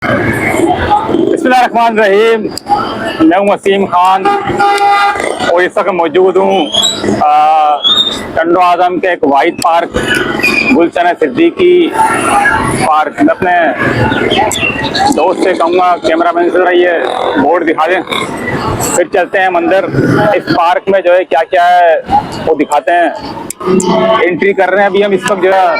बिस्मिल्लाहिर्रहमानिर्रहीम। मैं हूँ वसीम खान और इस वक्त मौजूद हूँ टंडो आजम के एक वाइड पार्क गुलशन सिद्दीकी पार्क। मैं अपने दोस्त से कहूँगा कैमरामैन से जरा ये बोर्ड दिखा दें, फिर चलते हैं मंदिर। इस पार्क में जो है क्या क्या है वो दिखाते हैं। एंट्री कर रहे हैं अभी हम। इस वक्त जो है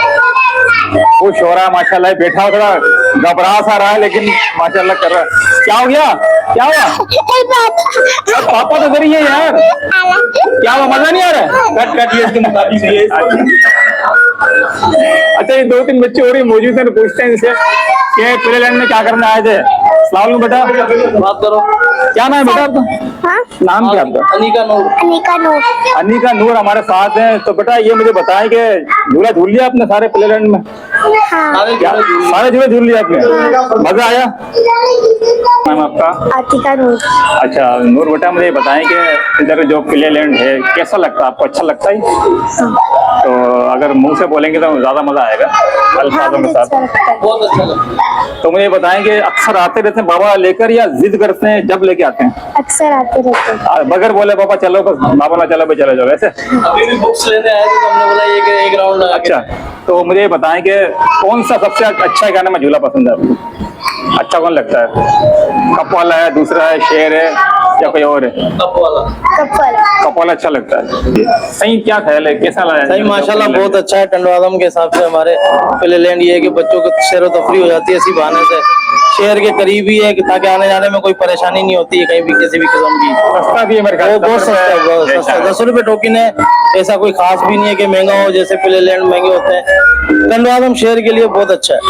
खुश हो रहा है माशाल्लाह, बैठा हुआ थोड़ा घबरा सा रहा है लेकिन माशाल्लाह कर रहा है। क्या हो गया, क्या हुआ? पापा तो इधर ही है यार। क्या हुआ, मजा नहीं आ रहा है? कट कट ये इसके मुताबिक है। अच्छा, ये दो तीन बच्चे और ही मौजूद हैं, पूछते हैं इनसे कि प्ले लैंड में क्या करने आए थे। अस्सलाम वालेकुम बेटा, बात करो। क्या नाम है बेटा आपका? हाँ? नाम क्या आपका? अनिका नूर। अनिका नूर। अनिका नूर हमारे साथ हैं। तो बेटा ये मुझे बताएं कि झूला झूल लिया आपने सारे प्ले लैंड में? हाँ। क्या सारे झूले झूल लिए आपने? मजा आया? नाम आपका? आतिका नूर। अच्छा नूर बेटा, मुझे बताएं कि इधर जो प्ले लैंड है कैसा लगता है आपको? अच्छा लगता है? तो अगर मुंह से बोलेंगे तो ज्यादा मजा आएगा अल्फाजों के साथ। बहुत अच्छा लगा। तो मुझे बताएं कि अक्सर आते रहते हैं बाबा लेकर या जिद करते हैं जब लेके आते हैं? अक्सर आते रहते हैं। बगैर बोले पापा चलो, बस बाबा ना चलो चले जाओ वैसे? अभी भी बुक्स लेने आए थे तो हमने बोला एक राउंड लगा के। अच्छा, तो मुझे बताएं कि कौन सा सबसे अच्छा गाना में झूला पसंद है आपको? अच्छा कौन लगता है? कप वाला है, दूसरा है शेर है, या कोई और है? कप वाला। कपल। कप वाला अच्छा लगता है। सही क्या ख्याल है, कैसा लगा? सही माशाल्लाह बहुत अच्छा है। टंडो आजम के हिसाब से हमारे प्ले लैंड ये है कि बच्चों को सैर व तफरी हो जाती है इसी बहाने से। शहर के करीब ही है कि ताकि आने जाने में कोई परेशानी नहीं होती है कहीं भी किसी भी किस्म की। सस्ता भी है मेरे ख्याल से। बहुत सस्ता है, बहुत सस्ता है। 10 रुपए टोकन है, ऐसा कोई खास भी नहीं है कि महंगा हो जैसे प्ले लैंड महंगे होते हैं। टंडो आजम शहर के लिए बहुत अच्छा है।